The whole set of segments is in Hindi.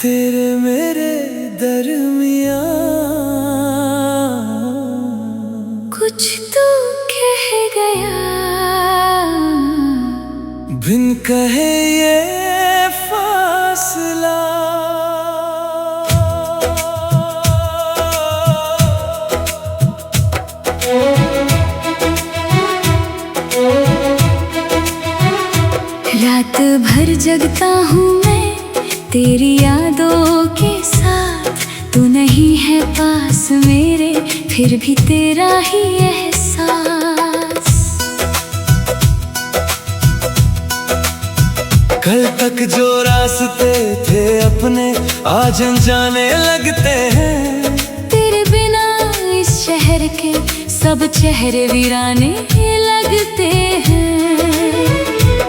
तेरे मेरे दरमियां कुछ तो कह गया, बिन कहे ये फासला। रात भर जगता हूँ मैं तेरी यादों के साथ। तू नहीं है पास मेरे, फिर भी तेरा ही एहसास। कल तक जो रास्ते थे अपने आज अनजाने लगते हैं। तेरे बिना इस शहर के सब चेहरे वीराने लगते हैं।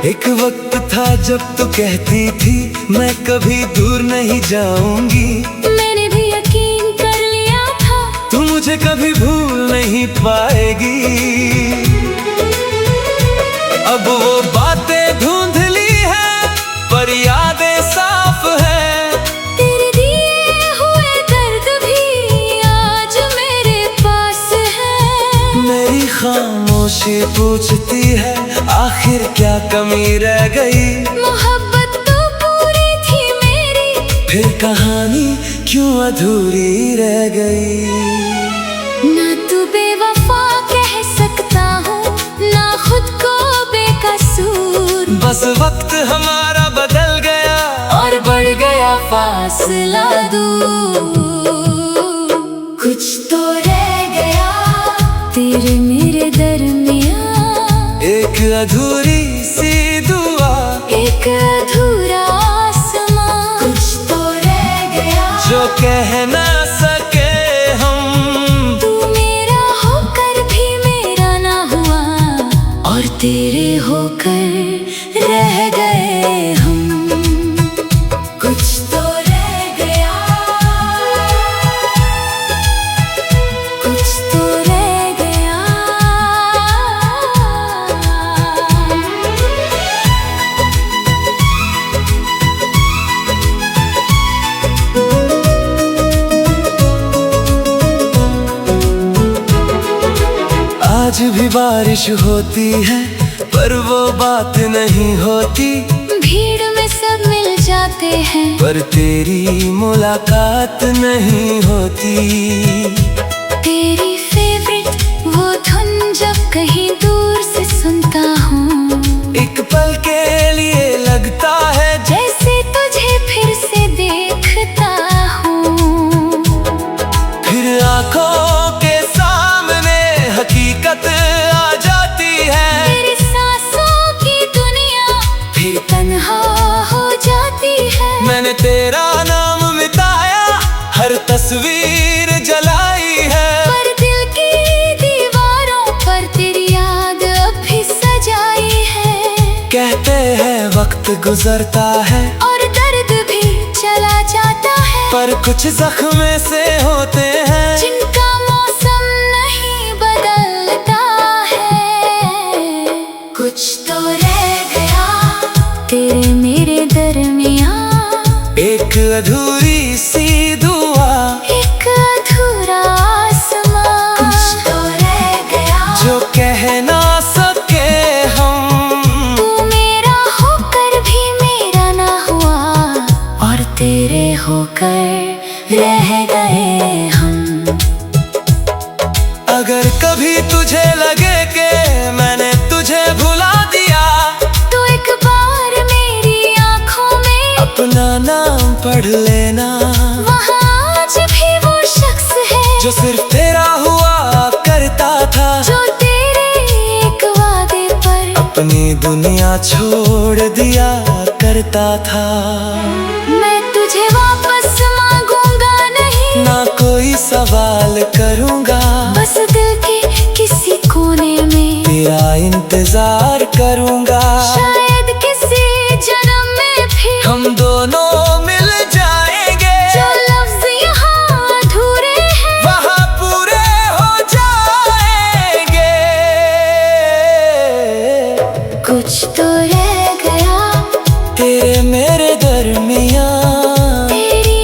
एक वक्त था जब तू कहती थी मैं कभी दूर नहीं जाऊंगी। मैंने भी यकीन कर लिया था तू मुझे कभी भूल नहीं पाएगी। अब वो बातें धुंधली है पर यादें साफ है। तेरे दिए हुए दर्द भी आज मेरे पास है। मेरी खामोशी पूछती है आखिर क्या कमी रह गई। मोहब्बत तो पूरी थी मेरी, फिर कहानी क्यों अधूरी रह गई। ना तू बेवफा कह सकता हूँ ना खुद को बेकसूर। बस वक्त हमारा बदल गया और बढ़ गया फासला दूर। कुछ तो रह गया तेरे मेरे दरमियां, एक अधूरी सी दुआ, एक अधूरा आसमां। कुछ तो रह गया जो कह ना सके हम। तू मेरा होकर भी मेरा ना हुआ, और तेरे होकर रह गए हम। कुछ तो रह गया, कुछ तो रह गया। आज भी बारिश होती है पर वो बात नहीं होती। भीड़ में सब मिल जाते हैं पर तेरी मुलाकात नहीं होती। तेरी फेवरेट वो धुन जब कहीं दूर से सुनता हूँ, एक पल के लिए लगता है जैसे तुझे फिर से देखता हूँ। फिर आंखों के सामने हकीकत आ जाती है। तेरी सांसों की दुनिया फिर तन्हा हो जाती है। मैंने तेरा नाम मिटाया हर तस्वीर जलाई है। पर दिल की दीवारों पर तेरी याद अब भी सजाई है। कहते हैं वक्त गुजरता है और दर्द भी चला जाता है, पर कुछ जख्म से होते हैं जिनका मौसम नहीं बदलता है। कुछ तो रह गया तेरे मेरे दरमियां, एक अधूरी सी दुआ, एक अधूरा आसमां। कुछ तो रह गया जो कह ना सके हम। तू मेरा होकर भी मेरा ना हुआ, और तेरे होकर रह गए हम। अगर कभी तुझे लगे कि मैंने तुझे भुला दिया, तो एक बार मेरी आंखों में अपना नाम पढ़ लेना। वहाँ आज भी वो शख्स है जो सिर्फ तेरा हुआ करता था, जो तेरे एक वादे पर अपनी दुनिया छोड़ दिया करता था। मैं तुझे वापस मांगूंगा नहीं, ना कोई सवाल करूंगा, बस दिल के किसी कोने में तेरा इंतजार करूंगा। शायद किसी जन्म में फिर हम दोनों मिल जाएंगे। जो लफ्ज यहाँ अधूरे हैं वहाँ पूरे हो जाएंगे। कुछ तो रह गया तेरे मेरे दरमियां, तेरी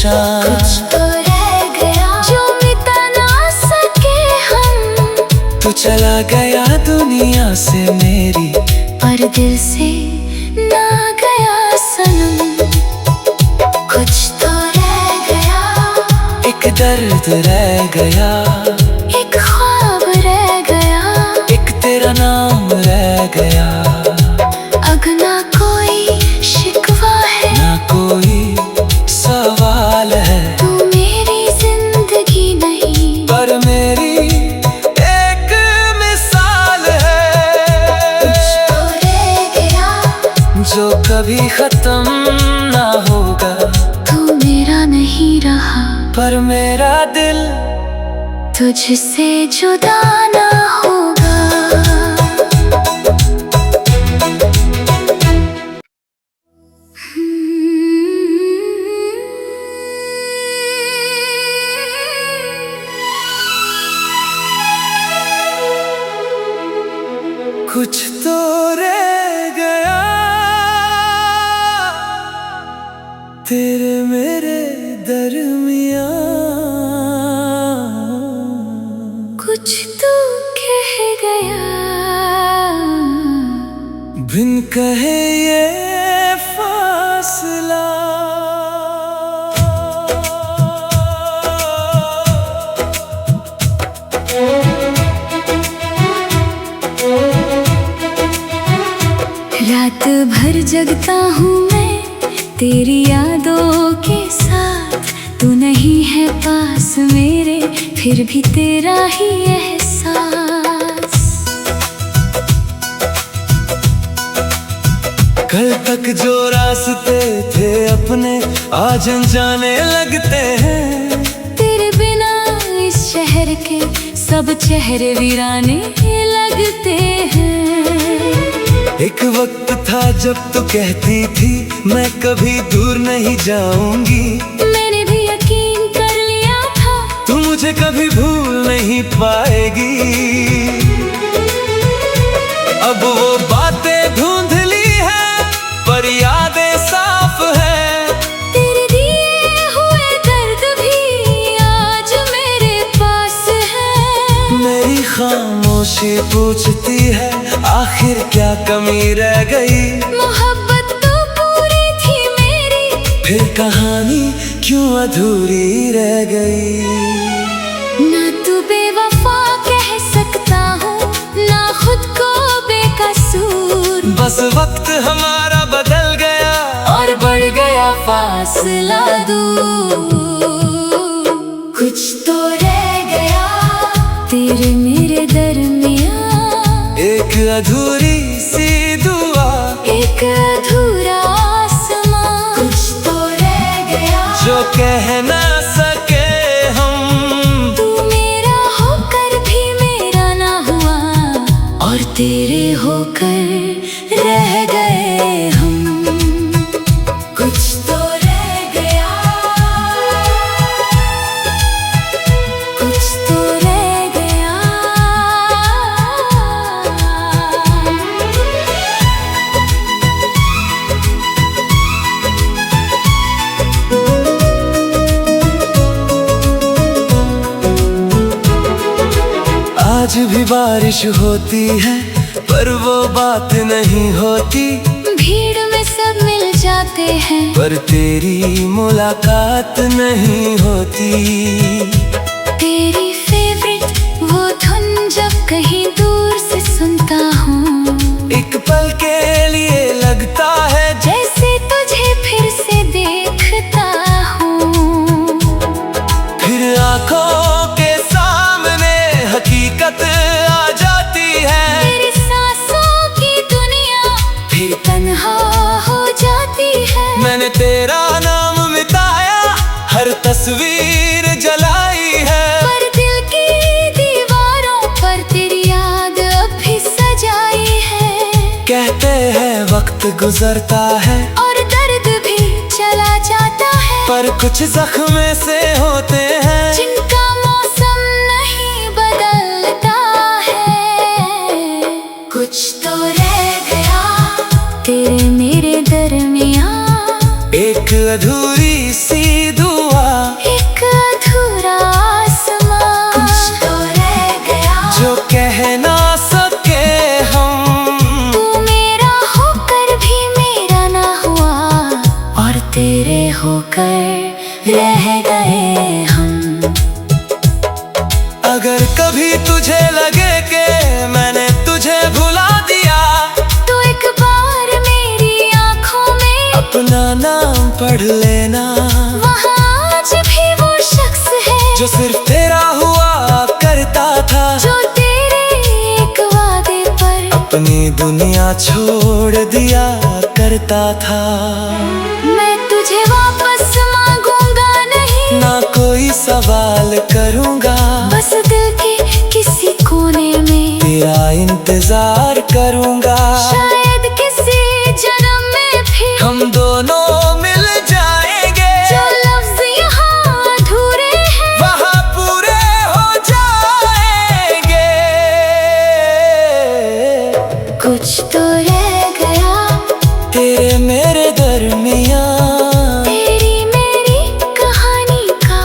निशान। कुछ तो रह गया जो मिटा ना सके हम। तू चला गया दुनिया से मेरी, पर दिल से ना गया सनम। कुछ तो रह गया, एक दर्द रह गया, एक ख्वाब रह गया, एक तेरा नाम रह गया। अब ना कोई शिकवा है, ना कोई सवाल है, तू मेरी जिंदगी नहीं पर मेरी एक मिसाल है। कुछ तो रह गया जो कभी खत्म ना होगा, तू मेरा नहीं रहा, पर मेरा दिल तुझसे जुदा ना होगा। कुछ तो रह गया तेरे मेरे दरमियां। कुछ तो कह गया बिन कहे ये फासला। रात भर जगता हूँ मैं तेरी यादों के साथ। तू नहीं है पास मेरे, फिर भी तेरा ही एहसास। कल तक जो रास्ते थे अपने, आज अनजाने लगते हैं। तेरे बिना इस शहर के सब चेहरे वीराने लगते हैं। एक वक्त था जब तू कहती थी मैं कभी दूर नहीं जाऊंगी। मैंने भी यकीन कर लिया था तू मुझे कभी भूल नहीं पाएगी। अब वो बातें धुंधली है पर यादें साफ है। तेरे दिए हुए दर्द भी आज मेरे पास है। मेरी खामोशी पूछती है आखिर क्या कमी रह गई। मोहब्बत तो पूरी थी मेरी, फिर कहानी क्यों अधूरी रह गई। ना तू बेवफा कह सकता हूँ, ना खुद को बेकसूर। बस वक्त हमारा बदल गया और बढ़ गया फासला दूर। कुछ तो रह गया तेरे मेरे दरमियां, एक अधूरी सी दुआ, एक अधूरा आसमां। कुछ तो रह गया जो कह ना सके हम। तू मेरा होकर भी मेरा ना हुआ, और तेरे होकर रह गए हम। कुछ तो रह गया, कुछ तो रह गया। आज भी बारिश होती है पर वो बात नहीं होती। भीड़ में सब मिल जाते हैं पर तेरी मुलाकात नहीं होती। तेरी फेवरेट वो धुन जब कहीं दूर से सुनता हूँ, एक पल के लिए लगता है जैसे तुझे फिर से देखता हूँ। फिर आंखों के सामने हकीकत आ जाती है। तेरी सांसों की दुनिया फिर तन्हा हो जाती है। मैंने तेरा नाम मिटाया, हर तस्वीर जलाई है। पर दिल की दीवारों पर तेरी याद अब भी सजाई है। कहते हैं वक्त गुजरता है और दर्द भी चला जाता है, पर कुछ जख्म से होते हैं जिनका मौसम नहीं बदलता है। कुछ तो रह गया तेरे मेरे दरमियां, एक अधूरी सी दुआ, अपनी दुनिया छोड़ दिया करता था। मैं तुझे वापस मांगूंगा नहीं, ना कोई सवाल करूंगा, बस दिल के किसी कोने में तेरा इंतजार करूंगा। शायद किसी जन्म में फिर हम दोनों मिल जाएंगे, जो लफ्ज यहाँ अधूरे हैं वहाँ पूरे हो जाएंगे। कुछ तो रह गया तेरे मेरे दरमियाँ, तेरी मेरी कहानी का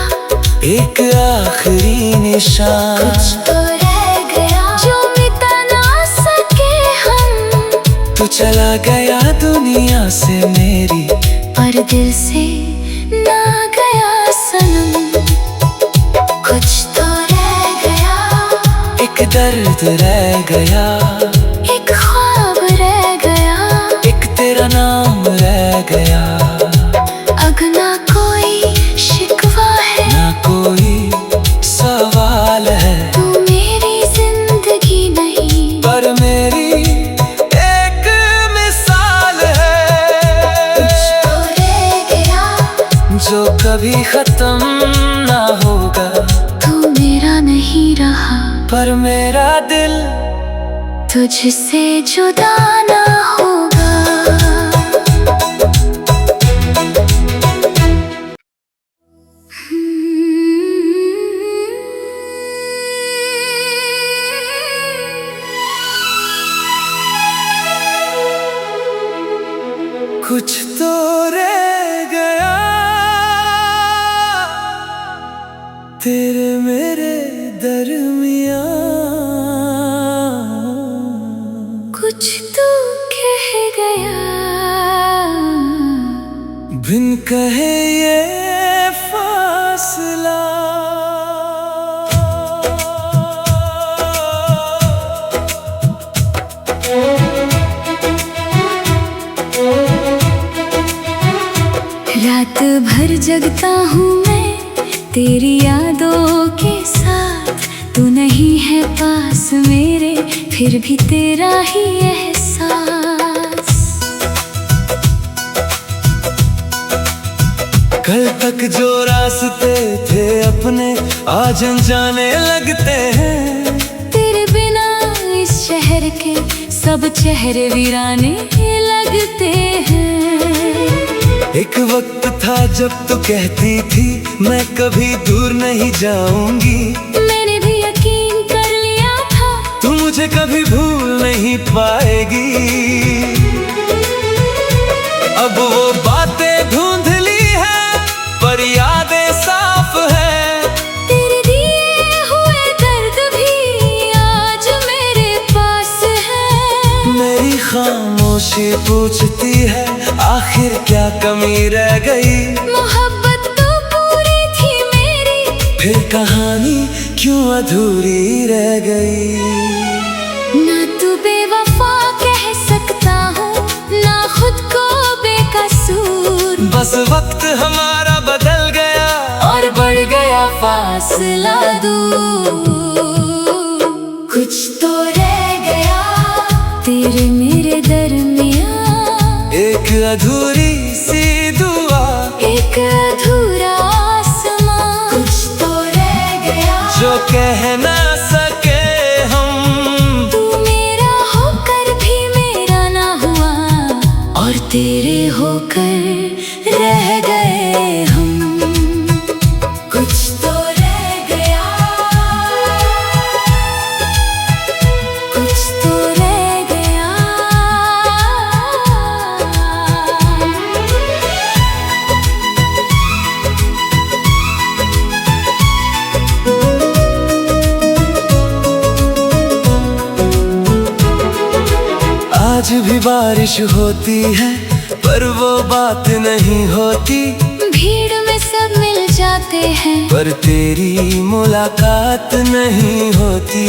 एक आखिरी निशान। कुछ तो रह गया जो मिटा ना सके हम। तू चला गया दुनिया से मेरी, पर दिल से ना गया सनम। कुछ तो रह गया, एक दर्द रह गया, एक ख्वाब रह गया, एक तेरा नाम रह गया। अब ना कोई शिकवा है, ना कोई सवाल है, तू मेरी जिंदगी नहीं पर मेरी एक मिसाल है। कुछ तो रह गया जो कभी खत्म ना होगा, तू मेरा नहीं रहा, पर मेरा दिल तुझसे जुदा ना होगा। कुछ तो रह गया तेरे मेरे दरमियाँ, कुछ तो कह गया बिन कहे ये फासला। रात भर जगता हूँ मैं तेरी यादों के साथ। तू नहीं है पास मेरे, फिर भी तेरा ही एहसास। कल तक जो रास्ते थे अपने, आज अनजाने लगते हैं। तेरे बिना इस शहर के सब चेहरे वीराने लगते हैं। एक वक्त था जब तू कहती थी मैं कभी दूर नहीं जाऊंगी। मैंने भी यकीन कर लिया था तू मुझे कभी भूल नहीं पाएगी। अब वो बातें धुंधली है पर यादें साफ है। तेरे दिए हुए दर्द भी आज मेरे पास है। मेरी खामोशी पूछती है आखिर क्या कमी रह गई। मोहब्बत तो पूरी थी मेरी, फिर कहानी क्यों अधूरी रह गई। ना तू बेवफा कह सकता हूँ, ना खुद को बेकसूर। बस वक्त हमारा बदल गया और बढ़ गया फासला दूर। कुछ तो रह गया तेरे मेरे दरमियाँ, एक अधूरी सी दुआ, एक अधूरा आसमां। कुछ तो रह गया जो कह ना सके हम। तू मेरा होकर भी मेरा ना हुआ, और तेरे होकर रह गए हम। कुछ तो रह गया, कुछ तो रह गया। आज भी बारिश होती है पर वो बात नहीं होती। भीड़ में सब मिल जाते हैं पर तेरी मुलाकात नहीं होती।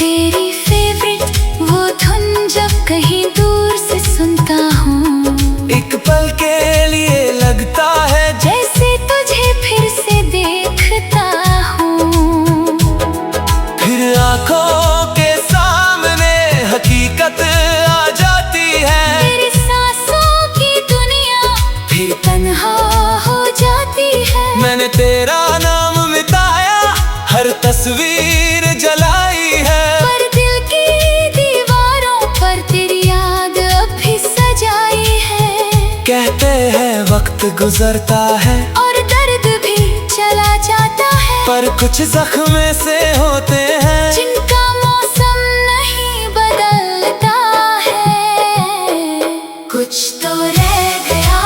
तेरी फेवरेट वो धुन जब कहीं दूर से सुनता हूँ, एक पल के लिए लगता है जैसे तुझे फिर से देखता हूँ। फिर आंखों के सामने वक्त गुजरता है और दर्द भी चला जाता है, पर कुछ जख्म से होते हैं जिनका मौसम नहीं बदलता है। कुछ तो रह गया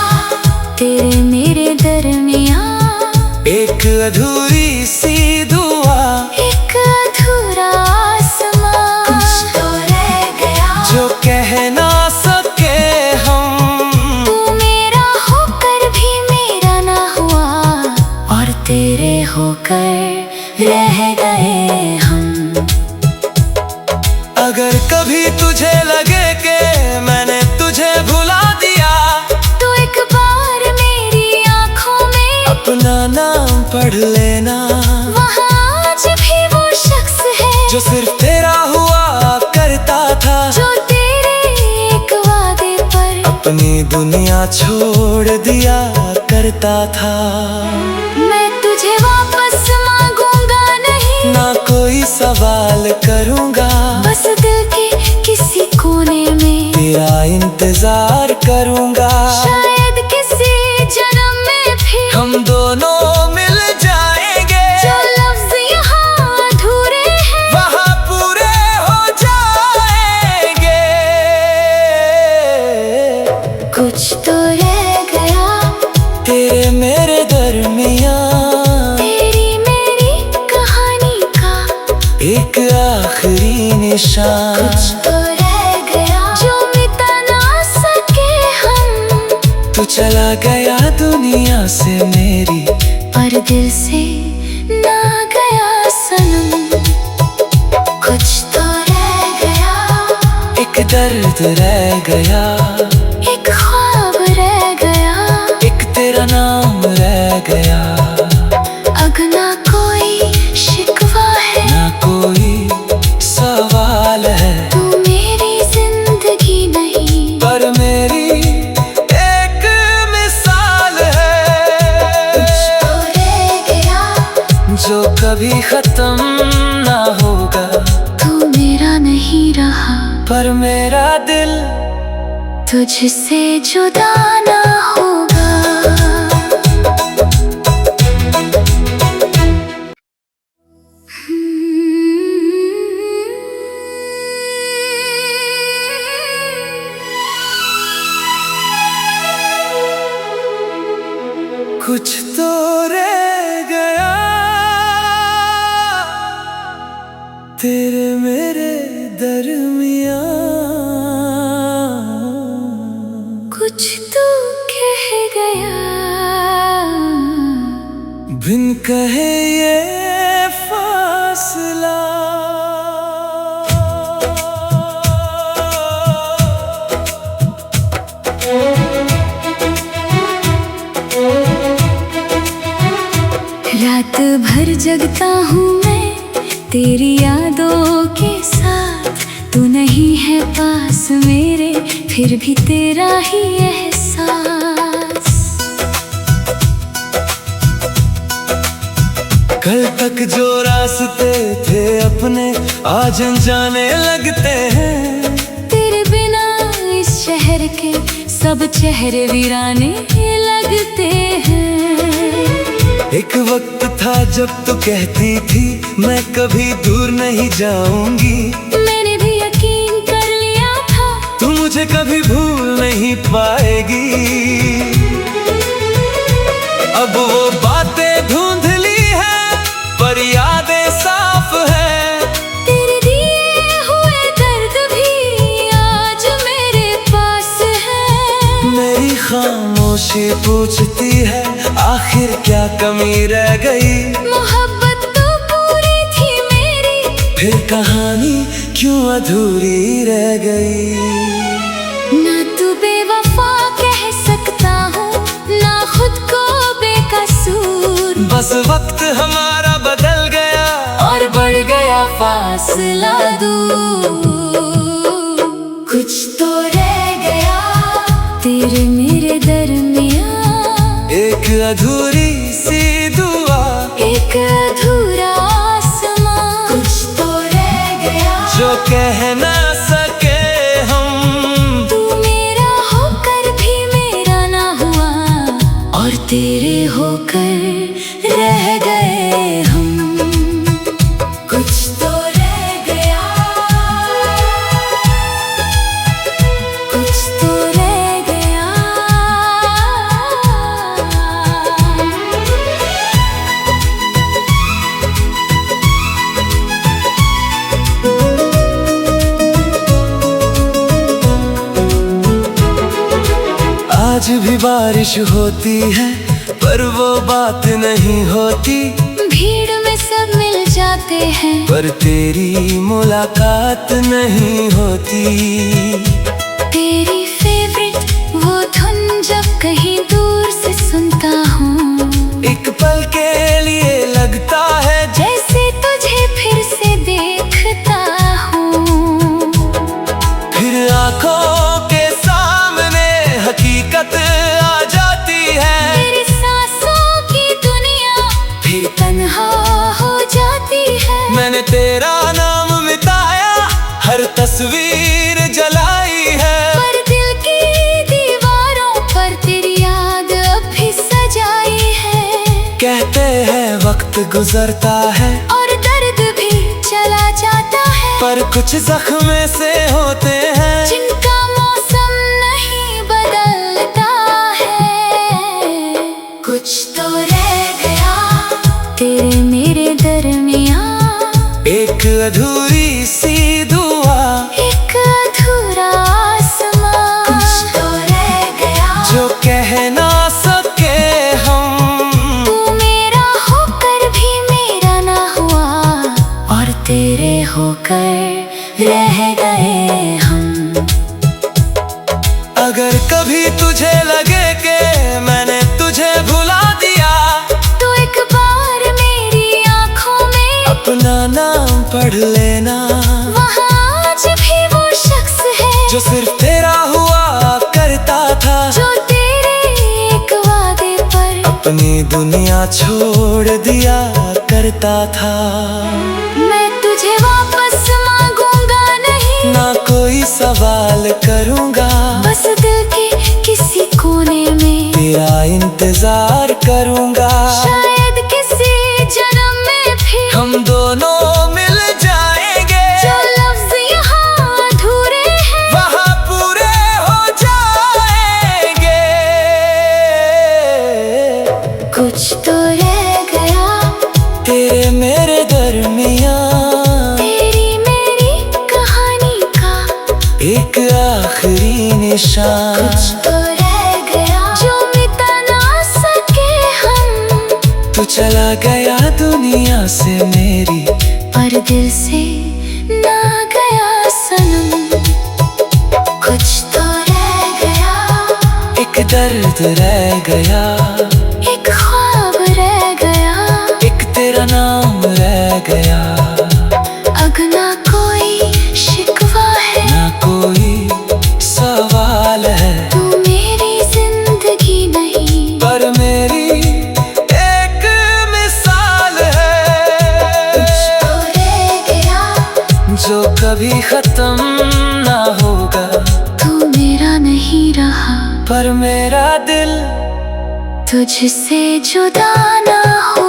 तेरे मेरे दरमियाँ, एक अधूरी सी दुआ, एक अधूरा आसमां। कुछ तो रह गया जो कह ना सके हम, तू मेरा होकर भी मेरा ना हुआ, और तेरे होकर रह गए हम। अगर कभी तुझे लगे कि मैंने तुझे भुला दिया, तो एक बार मेरी आंखों में अपना नाम पढ़ लेना। वहाँ आज भी वो शख्स है जो सिर्फ तेरा हुआ करता था, जो तेरे एक वादे पर अपनी दुनिया छोड़ दिया करता था। मैं तुझे वापस मांगूंगा नहीं, ना कोई सवाल करूंगा, बस दिल के किसी कोने में तेरा इंतजार करूंगा। शायद किसी जन्म में फिर हम दोनों मिल जाएंगे, जो लफ्ज यहाँ अधूरे हैं वहाँ पूरे हो जाएंगे। कुछ तो रह गया तेरे मेरे दरमियाँ, तेरी मेरी कहानी का एक आखिरी निशान। कुछ तो रह गया जो मिटा ना सके हम, तू चला गया दुनिया से मेरी, पर दिल से ना गया सनम। कुछ तो रह गया एक दर्द रह गया, एक ख्वाब रह गया, एक तेरा नाम रह गया। अब ना कोई शिकवा है, ना कोई सवाल है, तू मेरी जिंदगी नहीं, पर मेरी एक मिसाल है। तो रह गया जो कभी खत्म ना होगा, तू मेरा नहीं रहा, पर मेरा दिल तुझसे जुदा ना होगा। कुछ तो रह गया तेरे मेरे दरमियाँ, कुछ तो कह गया बिन कहे ये फासला। रात भर जगता हूँ मैं तेरी यादों के साथ, तू नहीं है पास मेरे फिर भी तेरा ही एहसास। कल तक जो रास्ते थे अपने आज अनजाने लगते हैं, तेरे बिना इस शहर के सब चेहरे वीराने लगते हैं। एक वक्त था जब तू कहती थी मैं कभी दूर नहीं जाऊंगी, मैंने भी यकीन कर लिया था तू मुझे कभी भूल नहीं पाएगी। अब वो बातें धुंधली है पर यादें साफ है, तेरे दिए हुए दर्द भी आज मेरे पास है। मेरी खामोशी पूछती है आखिर क्या कमी रह गई, मोहब्बत तो पूरी थी मेरी, फिर कहानी क्यों अधूरी रह गई। ना तू बेवफा कह सकता हूँ ना खुद को बेकसूर, बस वक्त हमारा बदल गया और बढ़ गया फासला दूर। कुछ तो रह गया तेरे मेरे दरमियाँ, एक अधूरी सी दुआ, एक अधूरा आसमां। कुछ तो रह गया जो कह ना सके हम, तू मेरा होकर भी मेरा ना हुआ, आज भी बारिश होती है पर वो बात नहीं होती। भीड़ में सब मिल जाते हैं पर तेरी मुलाकात नहीं होती। तेरी फेवरेट वो धुन जब कहीं दूर से सुनता हूँ, एक पल के लिए लगता है जैसे तुझे फिर से देखता हूँ। फिर आंखों के सामने हकीकत आ जाती है। मेरी सांसों की दुनिया भी तन्हा हो जाती है। मैंने तेरा नाम मिटाया, हर तस्वीर जलाई है, पर दिल की दीवारों पर तेरी याद अब भी सजाई है। कहते हैं वक्त गुजरता है और दर्द भी चला जाता है, पर कुछ जख्म से होते हैं जिनका मौसम नहीं बदलता है। कुछ तो रह गया तेरे मेरे दरमियाँ, एक अधूरी सी दुआ, एक अधूरा आसमां। कुछ तो रह गया जो कह ना सके हम। तू मेरा होकर भी मेरा ना हुआ, और तेरे होकर रह गए हम। अगर कभी तुझे लगे कि मैंने तुझे भुला दिया, तो एक बार मेरी आंखों में अपना नाम पढ़ लेना। वहाँ आज भी वो शख्स है जो सिर्फ तेरा हुआ करता था, जो तेरे एक वादे पर अपनी दुनिया छोड़ दिया करता था। मैं तुझे वापस मांगूंगा नहीं, ना कोई सवाल करूंगा, बस दिल के किसी कोने में तेरा इंतजार करूंगा। शायद किसी जन्म में भी हम दोनों मिल जाएंगे, जो लफ्ज यहाँ अधूरे हैं वहाँ पूरे हो जाएंगे। कुछ तो रह गया तेरे मेरे दरमियाँ, तेरी मेरी कहानी का एक आखिरी निशान। कुछ तो रह गया जो मिटा ना सके हम। तू चला गया दुनिया से मेरी, पर दिल से ना गया सनम। कुछ तो रह गया, एक दर्द रह गया, एक ख्वाब रह गया, एक तेरा नाम रह गया। अब ना कोई शिकवा है, ना कोई सवाल है, तू मेरी जिंदगी नहीं, पर मेरी एक मिसाल है। तो रह गया जो कभी खत्म ना होगा, तू मेरा नहीं रहा, पर मेरा दिल तुझसे जुदा ना हो।